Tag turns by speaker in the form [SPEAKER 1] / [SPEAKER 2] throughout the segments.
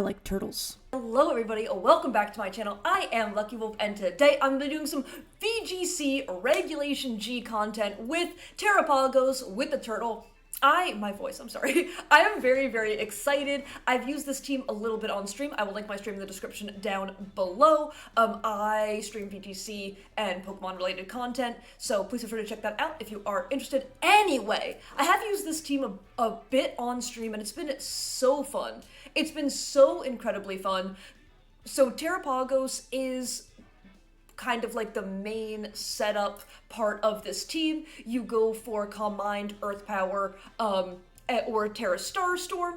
[SPEAKER 1] I like turtles.
[SPEAKER 2] Hello everybody, welcome back to my channel. I am Lucky Wolf and today I'm going to be doing some VGC Regulation G content with Terapagos, with the turtle. I'm sorry. I am very, very excited. I've used this team a little bit on stream. I will link my stream in the description down below. I stream VGC and Pokemon related content, so please feel free to check that out if you are interested. Anyway, I have used this team a bit on stream and it's been so fun. It's been so incredibly fun. So Terapagos is kind of like the main setup part of this team. You go for Calm Mind, Earth Power, or Terra Starstorm.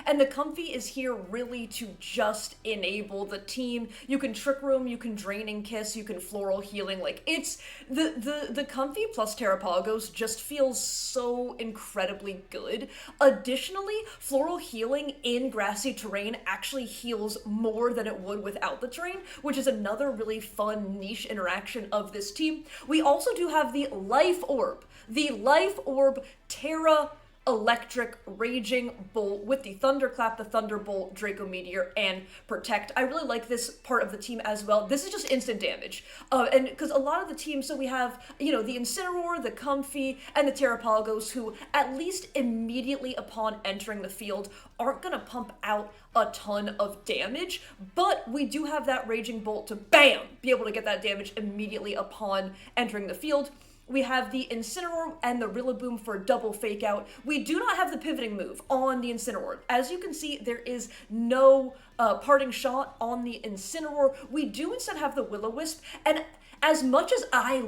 [SPEAKER 2] And the Comfy is here really to just enable the team. You can Trick Room, you can Draining Kiss, you can Floral Healing. Like, it's the Comfy plus Terapagos just feels so incredibly good. Additionally, Floral Healing in grassy terrain actually heals more than it would without the terrain, which is another really fun niche interaction of this team. We also do have the Life Orb. The Life Orb Terra Electric Raging Bolt with the Thunderclap, the Thunderbolt, Draco Meteor, and Protect. I really like this part of the team as well. This is just instant damage. And because a lot of the teams, so we have, the Incineroar, the Comfy, and the Terapagos, who at least immediately upon entering the field aren't going to pump out a ton of damage, but we do have that Raging Bolt to, bam, be able to get that damage immediately upon entering the field. We have the Incineroar and the Rillaboom for double fake out. We do not have the pivoting move on the Incineroar. As you can see, there is no parting shot on the Incineroar. We do instead have the Will-O-Wisp, and as much as I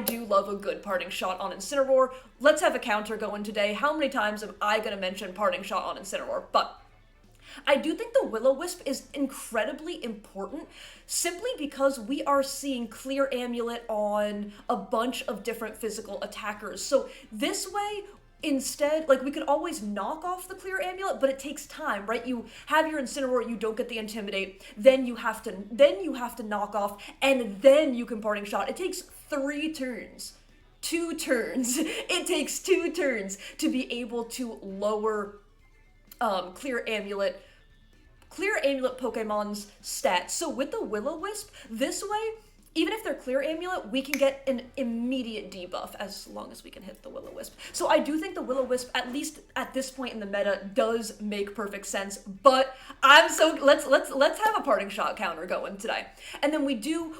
[SPEAKER 2] do love a good parting shot on Incineroar, let's have a counter going today. How many times am I going to mention parting shot on Incineroar? But I do think the Will-O-Wisp is incredibly important simply because we are seeing Clear Amulet on a bunch of different physical attackers. So this way, instead, like, we could always knock off the Clear Amulet, but it takes time, right? You have your Incineroar, you don't get the Intimidate, then you have to knock off, and then you can parting shot. It takes 3 turns. 2 turns. It takes 2 turns to be able to lower Clear Amulet Pokemon's stats. So with the Will-O-Wisp, this way, even if they're Clear Amulet, we can get an immediate debuff as long as we can hit the Will-O-Wisp. So I do think the Will-O-Wisp, at least at this point in the meta, does make perfect sense. But let's have a parting shot counter going today. And then we do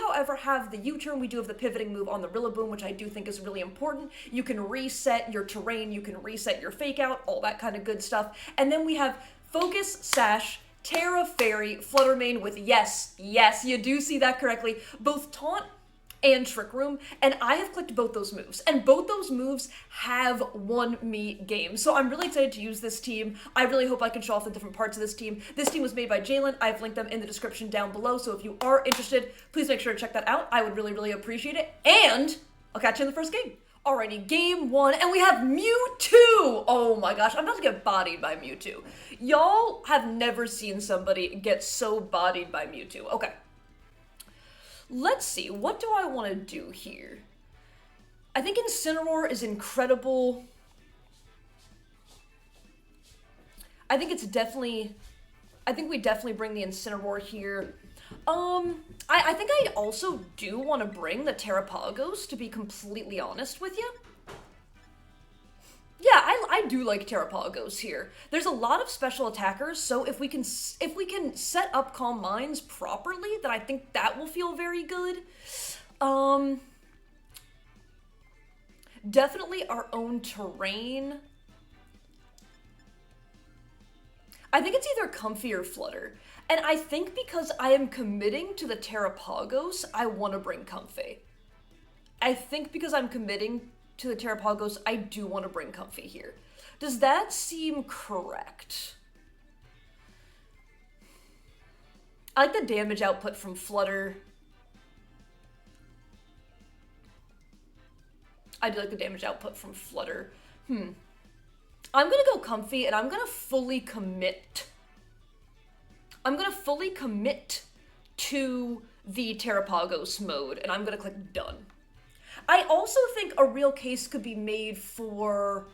[SPEAKER 2] however have the U-turn. We do have the pivoting move on the Rillaboom, which I do think is really important. You can reset your terrain, you can reset your fake out, all that kind of good stuff. And then we have Focus, Sash, Terra, Fairy, Flutter Mane with, yes, you do see that correctly, both Taunt and Trick Room, and I have clicked both those moves, and both those moves have won me games. So I'm really excited to use this team. I really hope I can show off the different parts of this team. This team was made by Jalen. I've linked them in the description down below, so if you are interested, please make sure to check that out. I would really, really appreciate it, and I'll catch you in the first game. Alrighty, game 1, and we have Mewtwo! Oh my gosh, I'm about to get bodied by Mewtwo. Y'all have never seen somebody get so bodied by Mewtwo. Okay. Let's see, what do I want to do here? I think Incineroar is incredible. I think we definitely bring the Incineroar here. I think I also do want to bring the Terapagos, to be completely honest with you. Yeah, I do like Terapagos here. There's a lot of special attackers, so if we can set up Calm Minds properly, then I think that will feel very good. Definitely our own terrain. I think it's either Comfy or Flutter. And I think because I am committing to the Terapagos, I want to bring Comfy. I think because I'm committing to the Terapagos, I do want to bring Comfy here. Does that seem correct? I like the damage output from Flutter. I do like the damage output from Flutter. I'm gonna go Comfy, and I'm gonna fully commit to the Terapagos mode, and I'm gonna click done. I also think a real case could be made for...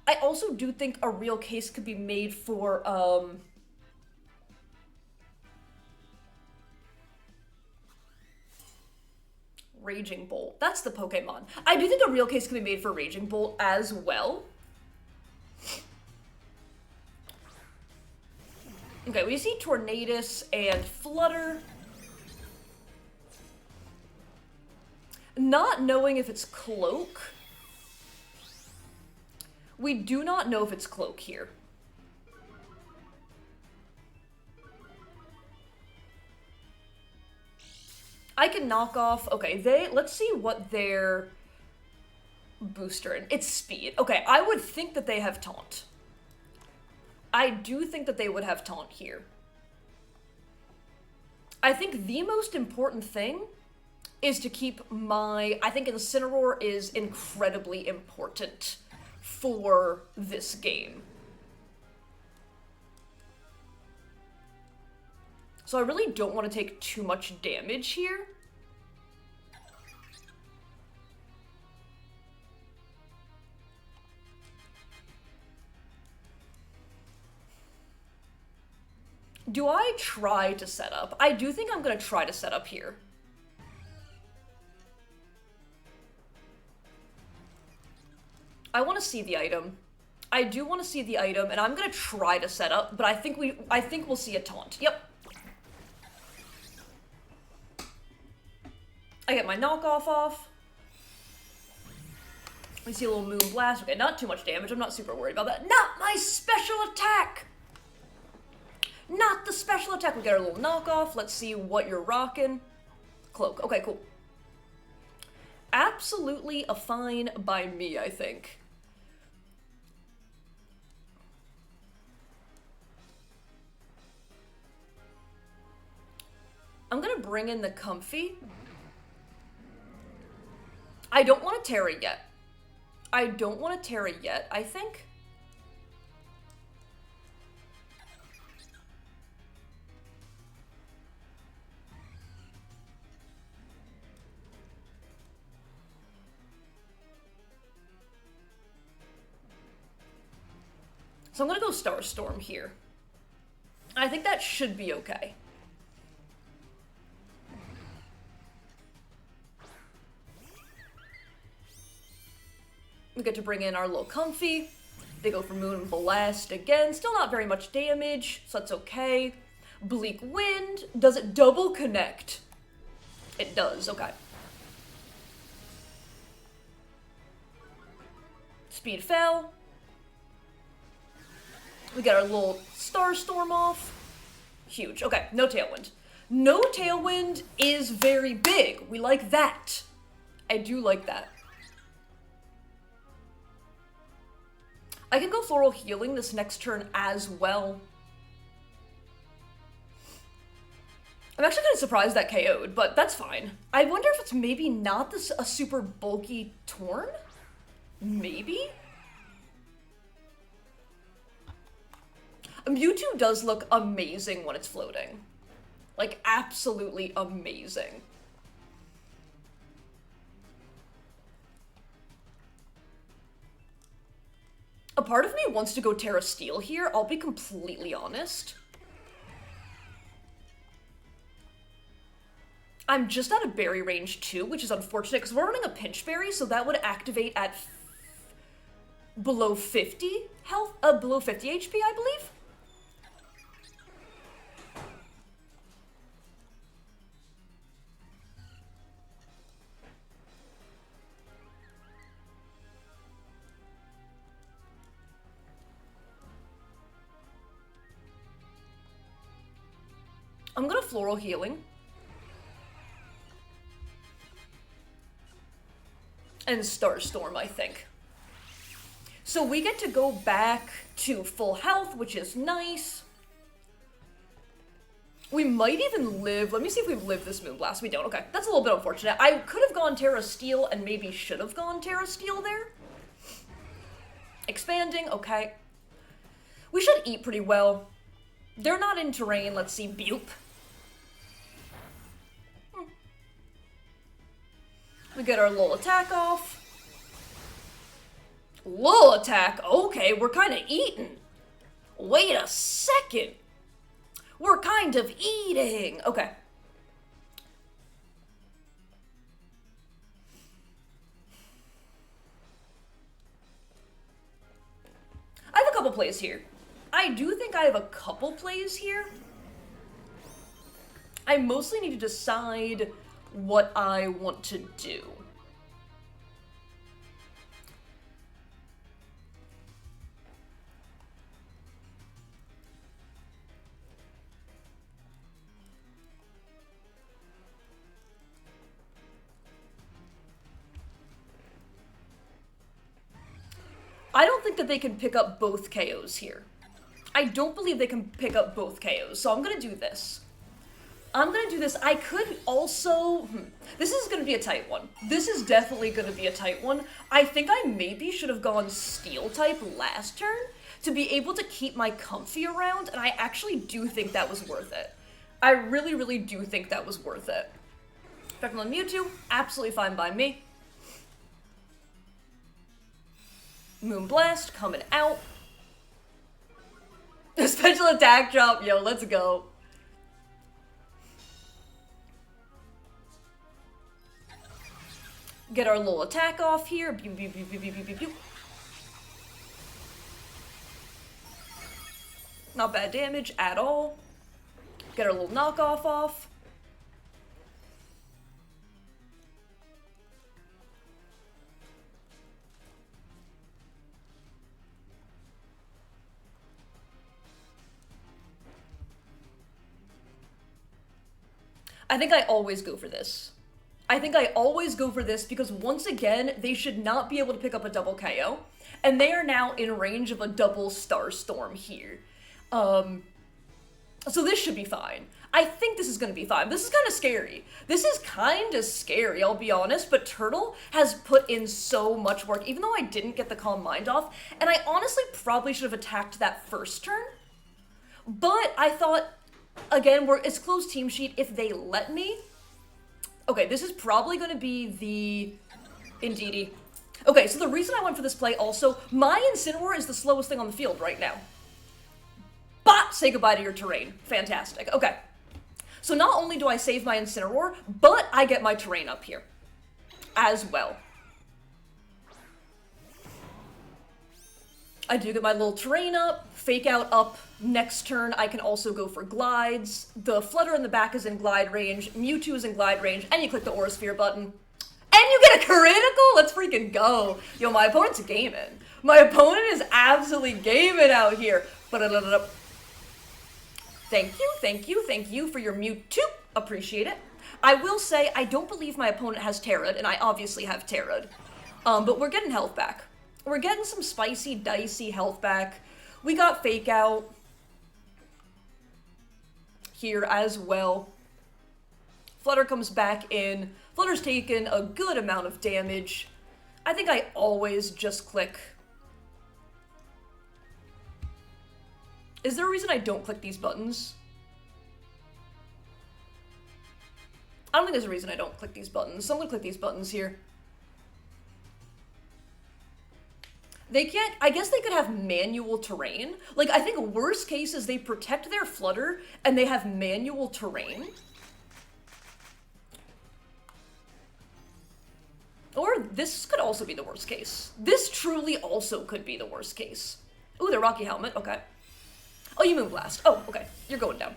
[SPEAKER 2] I also do think a real case could be made for, Raging Bolt. That's the Pokemon. I do think a real case can be made for Raging Bolt as well. Okay, we see Tornadus and Flutter. Not knowing if it's Cloak. We do not know if it's Cloak here. I can knock off, okay, let's see what their booster is. It's speed. Okay, I would think that they have taunt. I do think that they would have taunt here. I think the most important thing is to keep I think Incineroar is incredibly important for this game. So I really don't want to take too much damage here. Do I try to set up? I do think I'm going to try to set up here. I want to see the item. I do want to see the item, and I'm going to try to set up, but I think we'll see a taunt. Yep. I get my knockoff off. We see a little Moon Blast. Okay, not too much damage. I'm not super worried about that. Not my special attack! Not the special attack. We got our little knockoff. Let's see what you're rocking. Cloak. Okay, cool. Absolutely a fine by me, I think. I'm gonna bring in the Comfy. I don't want to Terra yet. I don't want to Terra yet, I think. So I'm gonna go Starstorm here. I think that should be okay. We get to bring in our little Comfy. They go for Moon Blast again. Still not very much damage, so that's okay. Bleak Wind. Does it double connect? It does, okay. Speed fell. We get our little Starstorm off. Huge. Okay, no Tailwind. No Tailwind is very big. We like that. I do like that. I can go Floral Healing this next turn as well. I'm actually kind of surprised that KO'd, but that's fine. I wonder if it's maybe not a super bulky Torn? Maybe? Mewtwo does look amazing when it's floating. Like, absolutely amazing. A part of me wants to go Terra Steel here, I'll be completely honest. I'm just out of berry range too, which is unfortunate because we're running a pinch berry, so that would activate at below 50 health, below 50 HP, I believe. I'm gonna Floral Healing. And Starstorm, I think. So we get to go back to full health, which is nice. We might even live. Let me see if we live this Moonblast. We don't. Okay, that's a little bit unfortunate. I could have gone Terra Steel and maybe should have gone Terra Steel there. Expanding, okay. We should eat pretty well. They're not in terrain. Let's see, Bupe. We get our little attack off. Little attack? Okay, we're kind of eating. Wait a second. We're kind of eating. Okay. couple plays here. I do think I have a couple plays here. I mostly need to decide what I want to do. I don't think that they can pick up both KOs here. I don't believe they can pick up both KOs, so I'm gonna do this. I could also... This is gonna be a tight one. This is definitely gonna be a tight one. I think I maybe should have gone Steel type last turn to be able to keep my Comfy around, and I actually do think that was worth it. I really, really do think that was worth it. Effect on Mewtwo, absolutely fine by me. Moonblast coming out. Special attack drop, yo, let's go. Get our little attack off here. Pew, pew, pew, pew, pew, pew, pew. Not bad damage at all. Get our little knockoff off. I think I always go for this. Because once again, they should not be able to pick up a double KO. And they are now in range of a double Starstorm here. So this should be fine. I think this is gonna be fine. This is kind of scary. I'll be honest, but Turtle has put in so much work, even though I didn't get the Calm Mind off, and I honestly probably should have attacked that first turn. But I thought, again, it's closed team sheet if they let me. Okay, this is probably gonna be the Indeedee. Okay, so the reason I went for this play also, my Incineroar is the slowest thing on the field right now. But say goodbye to your terrain. Fantastic. Okay. So not only do I save my Incineroar, but I get my terrain up here as well. I do get my little terrain up, Fake Out up. Next turn, I can also go for glides. The Flutter in the back is in glide range, Mewtwo is in glide range, and you click the Aura Sphere button. And you get a critical? Let's freaking go. Yo, my opponent's gaming. My opponent is absolutely gaming out here. Thank you for your Mewtwo. Appreciate it. I will say, I don't believe my opponent has Terrad, and I obviously have Terrad. But we're getting health back. We're getting some spicy, dicey health back. We got Fake Out here as well. Flutter comes back in. Flutter's taken a good amount of damage. I think I always just click. Is there a reason I don't click these buttons? I don't think there's a reason I don't click these buttons, so I'm gonna click these buttons here. They can't, I guess they could have manual terrain. Like, I think worst case is they protect their Flutter and they have manual terrain. Or this could also be the worst case. This truly also could be the worst case. Ooh, their Rocky Helmet, okay. Oh, you Moonblast. Oh, okay, you're going down.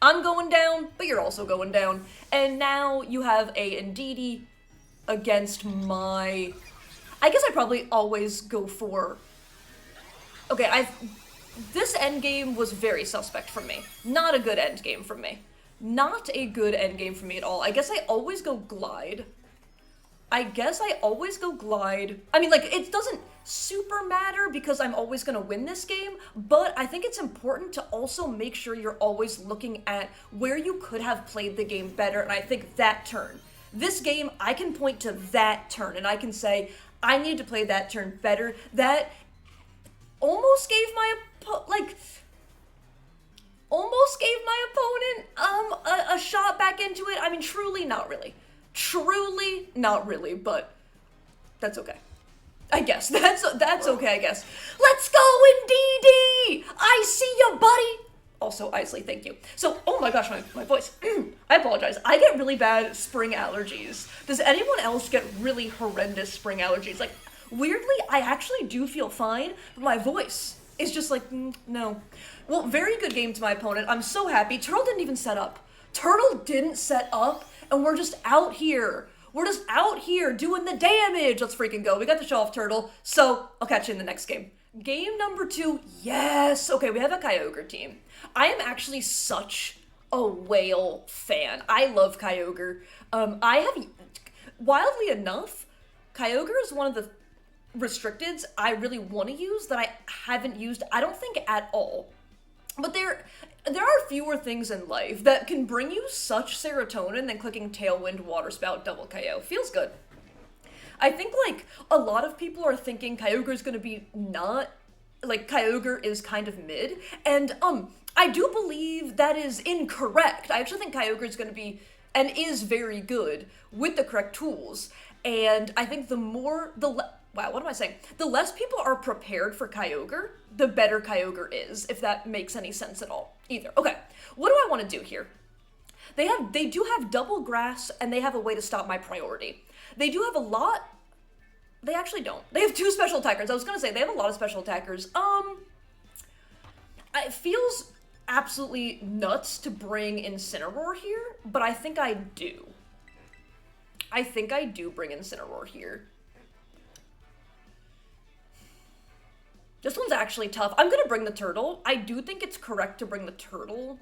[SPEAKER 2] I'm going down, but you're also going down. And now you have a Indeedee against my... I guess I probably always go for... Okay, this endgame was very suspect from me. Not a good endgame from me. Not a good endgame from me at all. I guess I always go Glide. I mean, like, it doesn't super matter because I'm always gonna win this game, but I think it's important to also make sure you're always looking at where you could have played the game better, and I think that turn. This game, I can point to that turn, and I can say, I need to play that turn better. That almost gave my opponent a shot back into it. I mean, truly not really. Truly not really, but that's okay. I guess. That's okay, I guess. Let's go, Indeedee! I see you, buddy! Also, Isley, thank you. So, oh my gosh, my voice. I apologize. I get really bad spring allergies. Does anyone else get really horrendous spring allergies? Like, weirdly, I actually do feel fine, but my voice is just like, no. Well, very good game to my opponent. I'm so happy. Turtle didn't even set up. Turtle didn't set up, and we're just out here. We're just out here doing the damage. Let's freaking go. We got the show off, Turtle. So, I'll catch you in the next game. Game number 2, yes. Okay, we have a Kyogre team. I am actually such a whale fan. I love Kyogre. Wildly enough, Kyogre is one of the restricteds I really want to use that I haven't used, I don't think, at all. But there are fewer things in life that can bring you such serotonin than clicking Tailwind, Water Spout, Double KO. Feels good. I think, like, a lot of people are thinking Kyogre is going to be not, like, Kyogre is kind of mid, and, I do believe that is incorrect. I actually think Kyogre is going to be, and is very good, with the correct tools, and I think wow, what am I saying? The less people are prepared for Kyogre, the better Kyogre is, if that makes any sense at all, either. Okay, what do I want to do here? They do have double grass, and they have a way to stop my priority. They do have a lot. They actually don't. They have 2 special attackers. I was gonna say, they have a lot of special attackers. It feels absolutely nuts to bring Incineroar here, but I think I do. I think I do bring Incineroar here. This one's actually tough. I'm gonna bring the turtle. I do think it's correct to bring the turtle.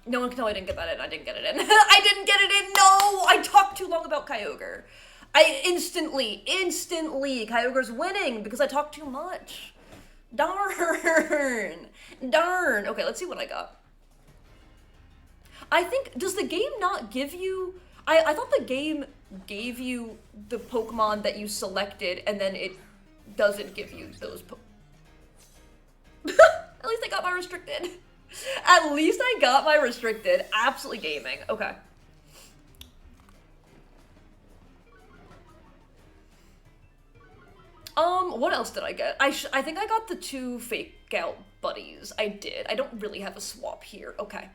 [SPEAKER 2] No one can tell I didn't get that in. I didn't get it in. I didn't get it in! No! I talked too long about Kyogre. Instantly, Kyogre's winning because I talked too much. Darn. Darn. Okay, let's see what I got. I think, does the game not give you... I thought the game gave you the Pokemon that you selected, and then it doesn't give you those At least I got my restricted. At least I got my restricted. Absolutely gaming. Okay. What else did I get? I think I got the 2 fake out buddies. I did. I don't really have a swap here. Okay.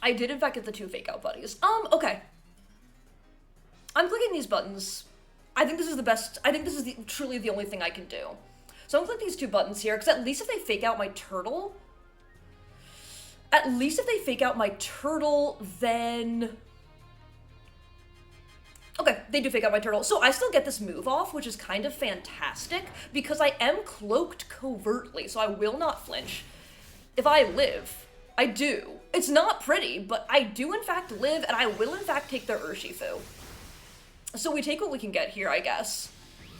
[SPEAKER 2] I did in fact get the 2 fake out buddies. Okay. I'm clicking these buttons. I think this is the best. I think this is truly the only thing I can do. So I'm gonna click these 2 buttons here, because at least if they fake out my turtle, then... Okay, they do fake out my turtle. So I still get this move off, which is kind of fantastic, because I am cloaked covertly, so I will not flinch. If I live, I do. It's not pretty, but I do in fact live, and I will in fact take their Urshifu. So we take what we can get here, I guess.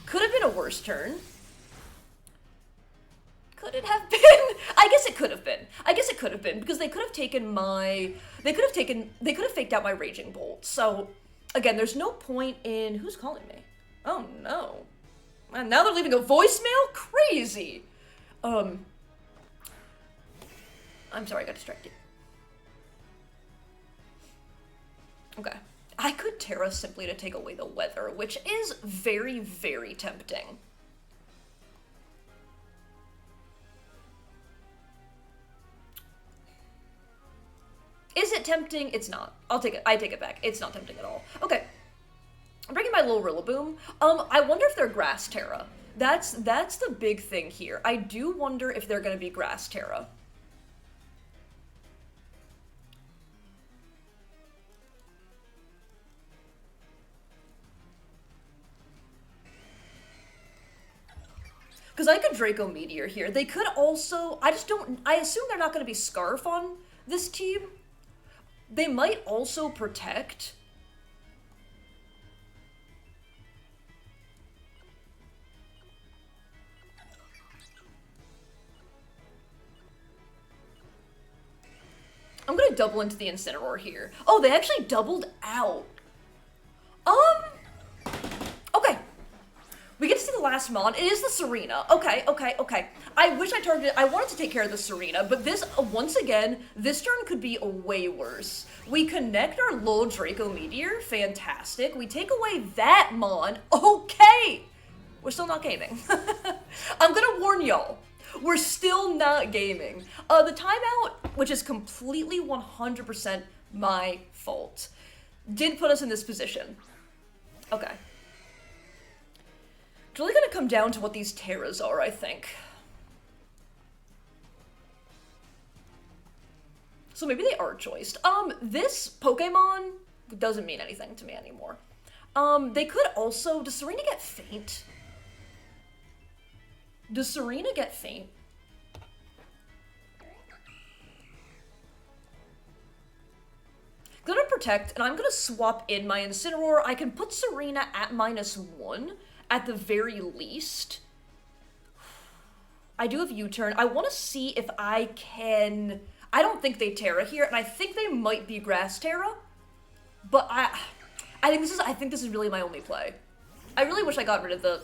[SPEAKER 2] Could have been a worse turn. Could it have been? I guess it could have been. I guess it could have been, because they could have taken my... They could have faked out my Raging Bolt. So, again, there's no point in... Who's calling me? Oh, no. And now they're leaving a voicemail? Crazy! I'm sorry, I got distracted. Okay. I could Terra simply to take away the weather, which is very, very tempting. Is it tempting? It's not. I'll take it. I take it back. It's not tempting at all. Okay. I'm bringing my little Rillaboom. I wonder if they're Grass Terra. That's the big thing here. I do wonder if they're gonna be Grass Terra. Because I could Draco Meteor here. They could also... I assume they're not going to be Scarf on this team. They might also protect. I'm going to double into the Incineroar here. Oh, they actually doubled out. Okay. We get to see the last mon. It is the Serena. Okay, okay, okay. I wish I targeted... I wanted to take care of the Serena, but this, once again, this turn could be way worse. We connect our Lol Draco Meteor. Fantastic. We take away that mon. Okay! We're still not gaming. I'm gonna warn y'all. We're still not gaming. The timeout, which is completely 100% my fault, did put us in this position. Okay. It's really gonna come down to what these Terras are, I think. So maybe they are choiced. This Pokemon doesn't mean anything to me anymore. They could also... Does Serena get faint? Does Serena get faint? Gonna protect, and I'm gonna swap in my Incineroar. I can put Serena at -1 at the very least. I do have U-turn. I want to see if I can... I don't think they Terra here, and I think they might be Grass Terra. But I think this is really my only play. I really wish I got rid of the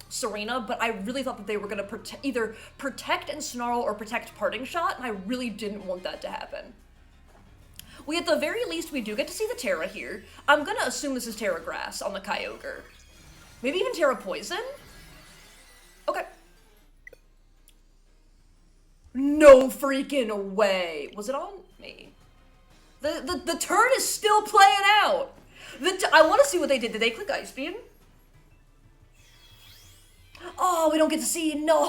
[SPEAKER 2] Serena, but I really thought that they were gonna either protect and Snarl or protect Parting Shot, and I really didn't want that to happen. We, at the very least, we do get to see the Terra here. I'm gonna assume this is Terra Grass on the Kyogre. Maybe even Terra Poison? Okay. No freaking way. Was it on me? The turn is still playing out. I want to see what they did. Did they click Ice Beam? Oh, we don't get to see. No.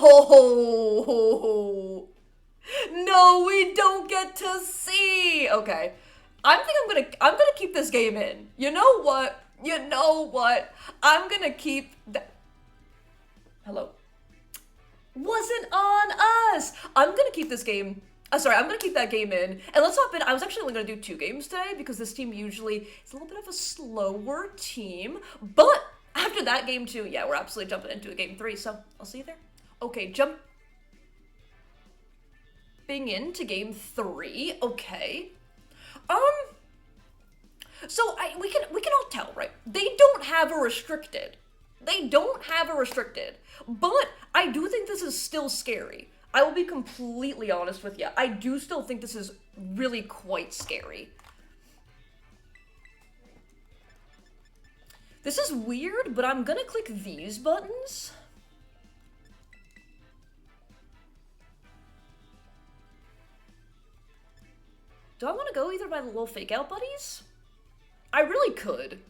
[SPEAKER 2] No, we don't get to see. Okay. I'm gonna keep this game in. You know what? You know what? I'm gonna keep that. Hello? Wasn't on us. I'm gonna keep this game. Sorry, I'm gonna keep that game in. And let's hop in. I was actually only gonna do 2 games today because this team usually is a little bit of a slower team. But after that game 2, yeah, we're absolutely jumping into a game 3. So I'll see you there. Okay, jumping into game 3. Okay. So we can all tell, right? They don't have a restricted. They don't have a restricted. But I do think this is still scary. I will be completely honest with you. I do still think this is really quite scary. This is weird, but I'm gonna click these buttons. Do I want to go either by the little fake out buddies? I really could.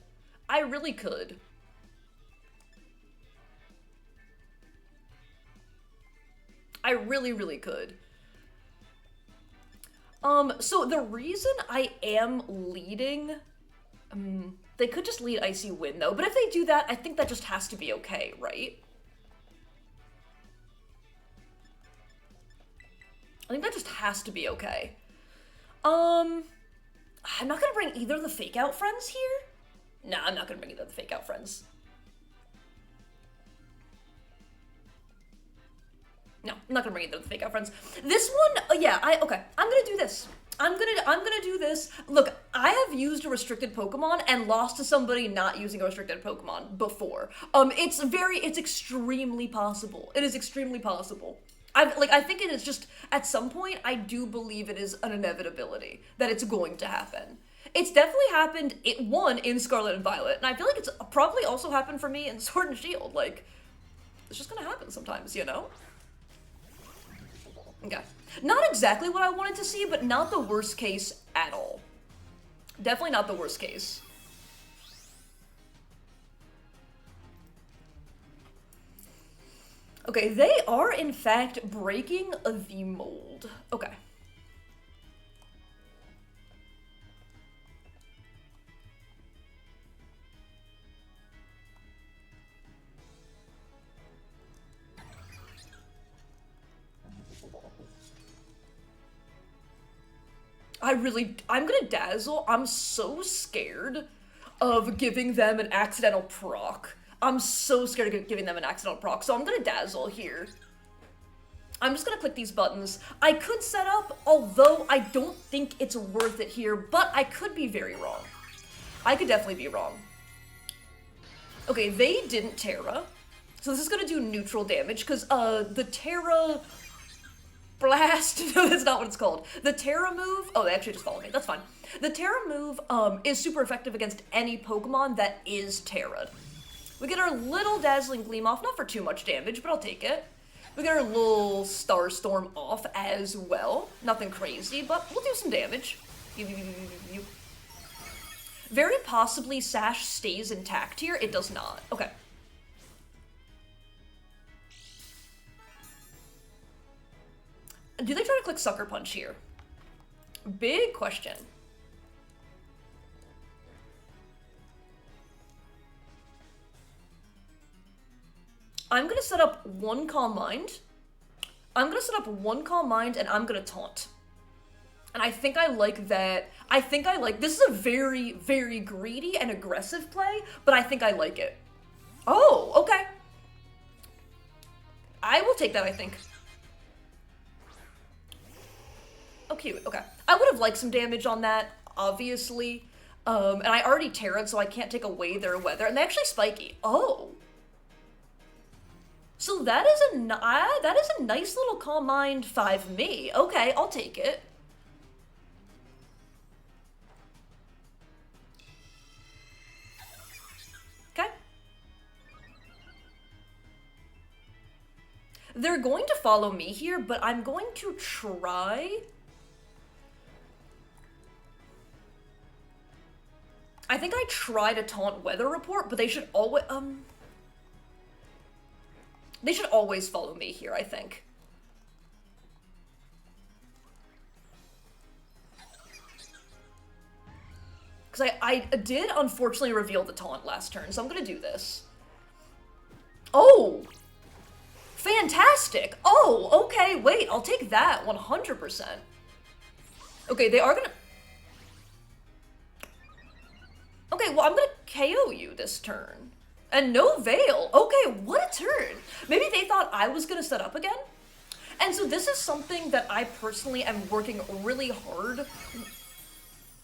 [SPEAKER 2] I really could. I really, really could. So the reason I am leading, they could just lead Icy Wind though, but if they do that, I think that just has to be okay, right? I think that just has to be okay. I'm not gonna bring either of the fake out friends here. Nah, I'm not gonna bring either of the fake out friends. No, I'm not gonna bring either of the fake out friends. This one, yeah, okay. I'm gonna do this. I'm gonna do this. Look, I have used a restricted Pokemon and lost to somebody not using a restricted Pokemon before. It's extremely possible. It is extremely possible. I think it is just, at some point, I do believe it is an inevitability that it's going to happen. It's definitely happened, in Scarlet and Violet, and I feel like it's probably also happened for me in Sword and Shield. Like, it's just gonna happen sometimes, you know? Okay. Not exactly what I wanted to see, but not the worst case at all. Definitely not the worst case. Okay, they are in fact breaking the mold. Okay. I'm gonna Dazzle. I'm so scared of giving them an accidental proc. I'm so scared of giving them an accidental proc, so I'm gonna Dazzle here. I'm just gonna click these buttons. I could set up, although I don't think it's worth it here, but I could be very wrong. I could definitely be wrong. Okay, they didn't Terra. So this is gonna do neutral damage, because, the Terra Blast, no, that's not what it's called. The Terra move, oh, they actually just followed me, that's fine. The Terra move, is super effective against any Pokemon that is Terra'd. We get our little Dazzling Gleam off, not for too much damage, but I'll take it. We get our little Starstorm off as well. Nothing crazy, but we'll do some damage. Very possibly Sash stays intact here. It does not. Okay. Do they try to click Sucker Punch here? Big question. I'm gonna set up one Calm Mind. I'm gonna set up one Calm Mind and I'm gonna Taunt. And I think I like that. This is a very, very greedy and aggressive play, but I think I like it. Oh, okay. I will take that, I think. Oh, cute, okay. I would have liked some damage on that, obviously. And I already Terra'd, so I can't take away their weather. And they actually spiky. Oh. So that is a nice little Calm Mind 5 me. Okay, I'll take it. Okay. They're going to follow me here, but I'm going to try. I think I try to taunt Weather Report, but they should always, they should always follow me here, I think. Because I did, unfortunately, reveal the taunt last turn, so I'm gonna do this. Oh! Fantastic! Oh, okay, wait, I'll take that 100%. Okay, they are gonna... Okay, well, I'm gonna KO you this turn. And no Veil. Okay, what a turn. Maybe they thought I was gonna set up again? And so this is something that I personally am working really hard.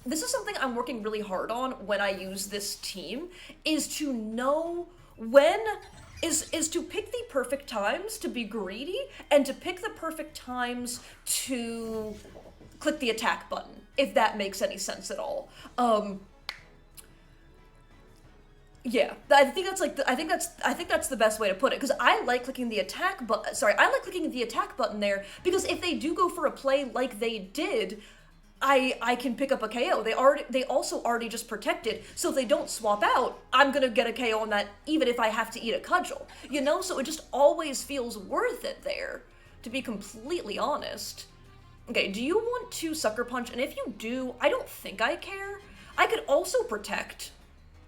[SPEAKER 2] This is something I'm working really hard on when I use this team, is to know when, is to pick the perfect times to be greedy, and to pick the perfect times to click the attack button, if that makes any sense at all. Yeah, I think that's like I think that's the best way to put it, because I like clicking the attack button. Sorry, I like clicking the attack button there because if they do go for a play like they did, I can pick up a KO. They also already just protected, so if they don't swap out, I'm gonna get a KO on that even if I have to eat a cudgel. You know, so it just always feels worth it there, to be completely honest. Okay, do you want to Sucker Punch? And if you do, I don't think I care. I could also protect,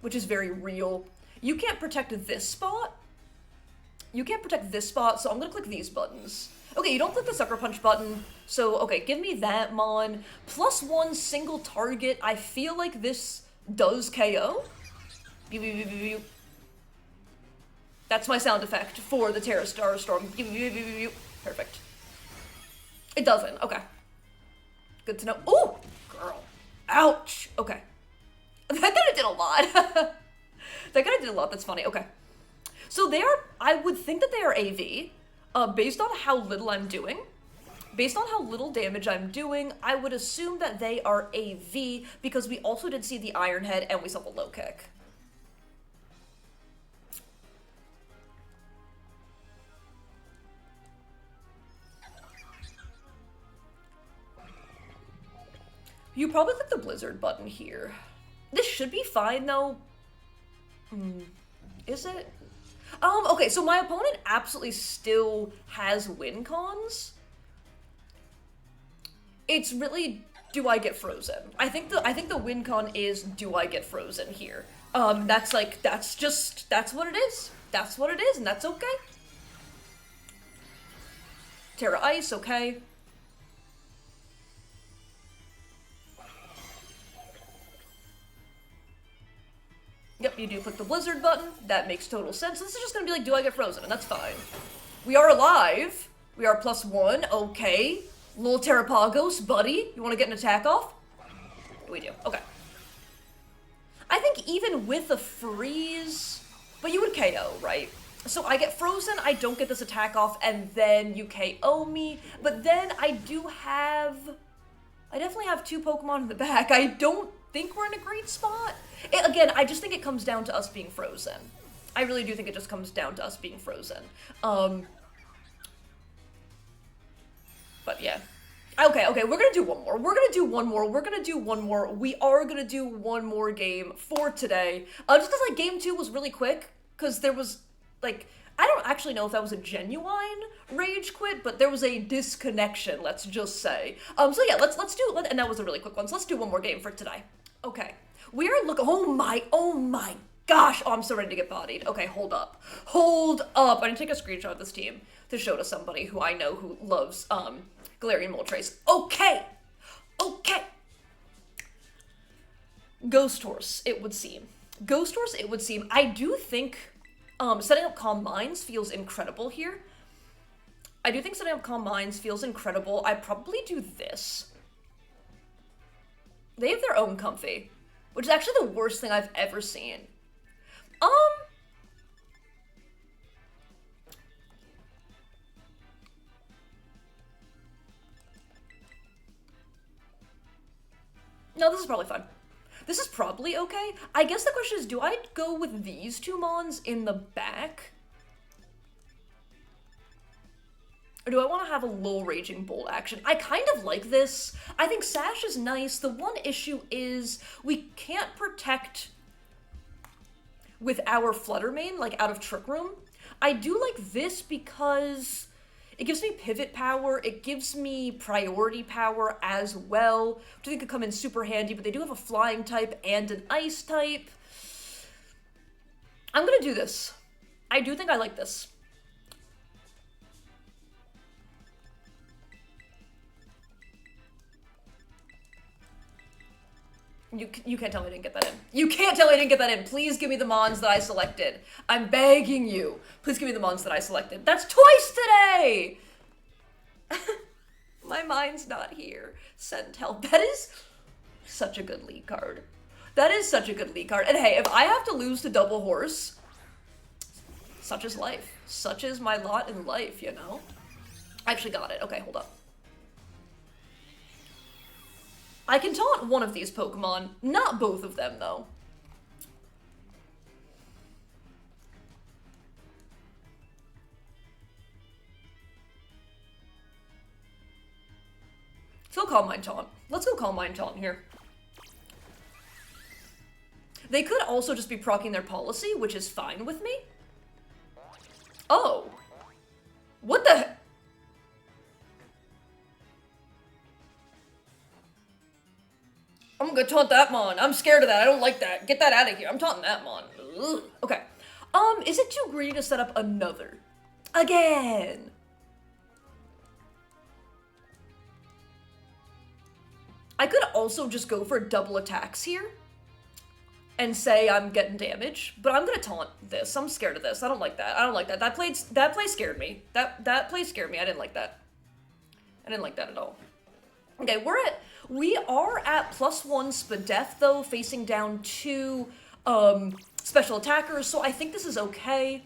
[SPEAKER 2] which is very real. You can't protect this spot. You can't protect this spot, so I'm gonna click these buttons. Okay, you don't click the Sucker Punch button, so okay, give me that, Mon. +1 single target. I feel like this does KO. That's my sound effect for the Terra Starstorm. Perfect. It doesn't, okay. Good to know. Oh, girl. Ouch. Okay. That kind of did a lot. That kind of did a lot, that's funny. Okay. So they are, I would think that they are AV, based on how little I'm doing. Based on how little damage I'm doing, I would assume that they are AV, because we also did see the Iron Head and we saw the low kick. You probably click the Blizzard button here. This should be fine, though. Is it? Okay, so my opponent absolutely still has win cons. It's really, do I get frozen? I think the win con is, do I get frozen here? That's what it is. That's what it is, and that's okay. Terra Ice, okay. Yep, you do click the Blizzard button. That makes total sense. This is just gonna be like, do I get frozen? And that's fine. We are alive. We are +1. Okay. Little Terapagos, buddy. You want to get an attack off? We do. Okay. I think even with a freeze... But you would KO, right? So I get frozen, I don't get this attack off, and then you KO me. But then I definitely have 2 Pokemon in the back. I don't think we're in a great spot. Again, I just think it comes down to us being frozen. I really do think it just comes down to us being frozen. But yeah. Okay, we're gonna do one more. We are gonna do one more game for today. Just because, like, game 2 was really quick, because there was, like, I don't actually know if that was a genuine rage quit, but there was a disconnection, let's just say. So yeah, let's do it, and that was a really quick one, so let's do one more game for today. Okay. We are oh my gosh, oh, I'm so ready to get bodied. Okay, hold up. I need to take a screenshot of this team to show to somebody who I know who loves, Galarian Moltres. Okay! Ghost Horse, it would seem. I do think, setting up Calm Minds feels incredible here. I probably do this. They have their own Comfy, which is actually the worst thing I've ever seen. No, this is probably fine. This is probably okay. I guess the question is, do I go with these 2 Mons in the back? Or do I want to have a low Raging Bolt action? I kind of like this. I think Sash is nice. The one issue is we can't protect with our Flutter Mane, like, out of Trick Room. I do like this because it gives me pivot power, it gives me priority power as well, which I think could come in super handy, but they do have a flying type and an ice type. I'm gonna do this. I do think I like this. You can't tell me I didn't get that in. You can't tell me I didn't get that in. Please give me the Mons that I selected. I'm begging you. Please give me the Mons that I selected. That's twice today! My mind's not here. Send help. That is such a good lead card. And hey, if I have to lose to Double Horse, such is life. Such is my lot in life, you know? I actually got it. Okay, hold up. I can taunt one of these Pokemon, not both of them, though. So Calm Mind Taunt. Let's go Calm Mind Taunt here. They could also just be proccing their policy, which is fine with me. Oh. What the heck? I'm gonna taunt that Mon. I'm scared of that. I don't like that. Get that out of here. I'm taunting that Mon. Ugh. Okay. Is it too greedy to set up another? Again. I could also just go for double attacks here and say I'm getting damage, but I'm gonna taunt this. I'm scared of this. I don't like that. That play scared me. That play scared me. I didn't like that. I didn't like that at all. Okay, we are at +1 Spadef though, facing down 2 special attackers, so I think this is okay.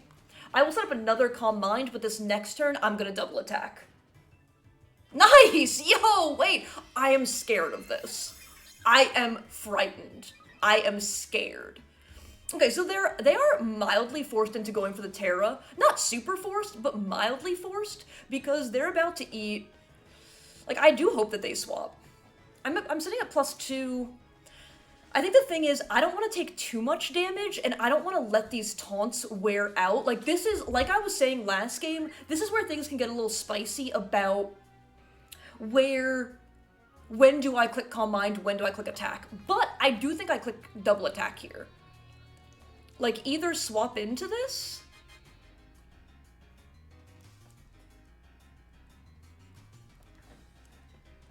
[SPEAKER 2] I will set up another Calm Mind, but this next turn I'm gonna double attack. Nice! Yo, wait! I am scared of this. I am frightened. I am scared. Okay, so they are mildly forced into going for the Terra. Not super forced, but mildly forced, because they're about to eat... Like, I do hope that they swap. I'm sitting at +2. I think the thing is, I don't want to take too much damage, and I don't want to let these taunts wear out. Like, this is, like I was saying last game, this is where things can get a little spicy about when do I click Calm Mind, when do I click Attack. But I do think I click double attack here. Like, either swap into this...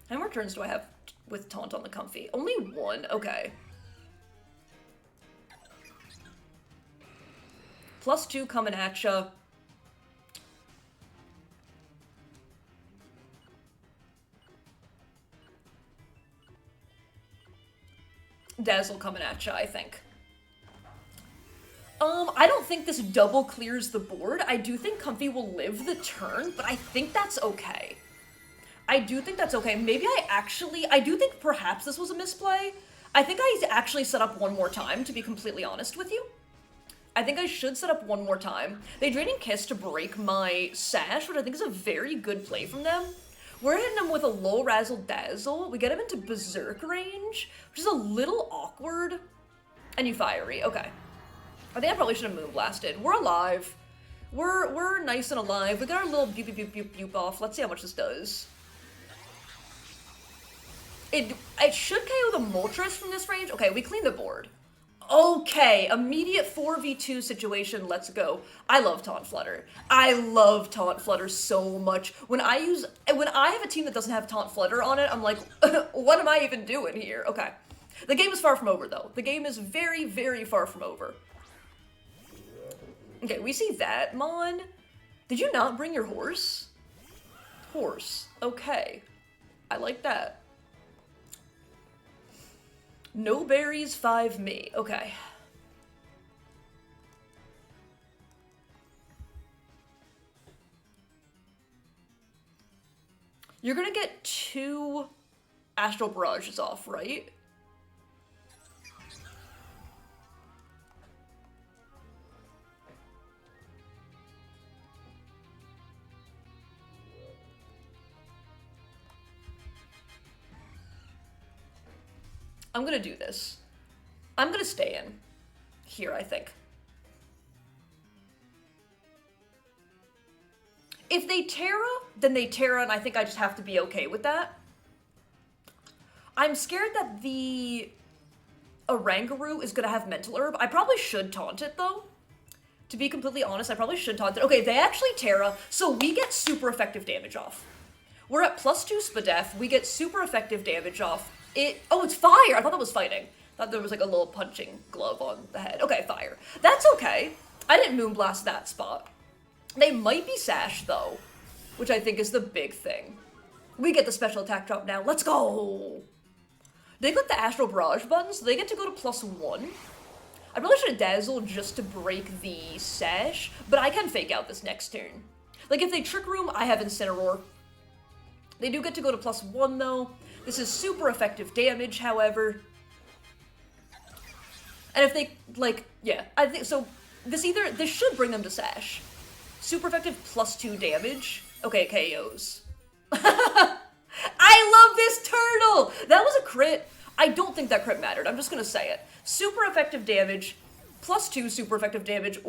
[SPEAKER 2] How many more turns do I have with Taunt on the Comfy? Only 1? Okay. +2 coming at ya. Dazzle coming at ya, I think. I don't think this double clears the board. I do think Comfy will live the turn, but I think that's okay. I do think that's okay. Maybe I do think perhaps this was a misplay. I think I actually set up one more time, to be completely honest with you. I think I should set up one more time. They Draining Kiss to break my Sash, which I think is a very good play from them. We're hitting him with a low Razzle Dazzle. We get him into Berserk range, which is a little awkward. And you Fiery, okay. I think I probably should have Moonblasted. We're alive. We're nice and alive. We got our little beep beep beep beep beep off. Let's see how much this does. It should KO the Moltres from this range. Okay, we clean the board. Okay, immediate 4v2 situation, let's go. I love Taunt Flutter. I love Taunt Flutter so much. When I have a team that doesn't have Taunt Flutter on it, I'm like, what am I even doing here? Okay. The game is far from over, though. The game is very, very far from over. Okay, we see that, Mon. Did you not bring your horse? Horse. Okay. I like that. No berries, 5 me. Okay. You're gonna get 2 Astral Barrages off, right? I'm gonna do this. I'm gonna stay in here, I think. If they Terra, then they Terra, and I think I just have to be okay with that. I'm scared that the Oranguru is gonna have Mental Herb. I probably should taunt it, though. To be completely honest, I probably should taunt it. Okay, they actually Terra, so we get super effective damage off. We're at +2 Spadef, we get super effective damage off. Oh, it's fire! I thought that was fighting. I thought there was like a little punching glove on the head. Okay, fire. That's okay. I didn't Moonblast that spot. They might be Sash, though, which I think is the big thing. We get the special attack drop now. Let's go! They got the Astral Barrage button, so they get to go to +1. I probably should have Dazzled just to break the Sash, but I can fake out this next turn. Like, if they Trick Room, I have Incineroar. They do get to go to +1, though. This is super effective damage, however. And if they, like, yeah, I think, so this should bring them to Sash. Super effective +2 damage. Okay, KOs. I love this turtle! That was a crit. I don't think that crit mattered, I'm just gonna say it. Super effective damage, +2 super effective damage.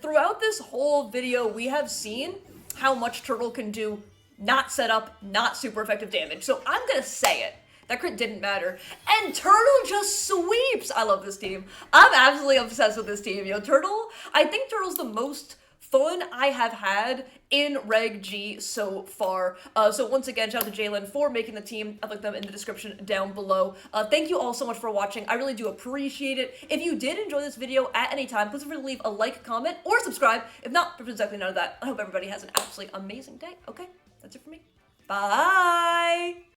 [SPEAKER 2] Throughout this whole video, we have seen how much turtle can do. Not set up, not super effective damage. So I'm gonna say it. That crit didn't matter. And Turtle just sweeps! I love this team. I'm absolutely obsessed with this team, yo. Turtle, I think Turtle's the most fun I have had in Reg G so far. So once again, shout out to Jalen for making the team. I'll link them in the description down below. Thank you all so much for watching. I really do appreciate it. If you did enjoy this video at any time, please feel free to leave a like, comment, or subscribe. If not, there's exactly none of that. I hope everybody has an absolutely amazing day. Okay, that's it for me. Bye!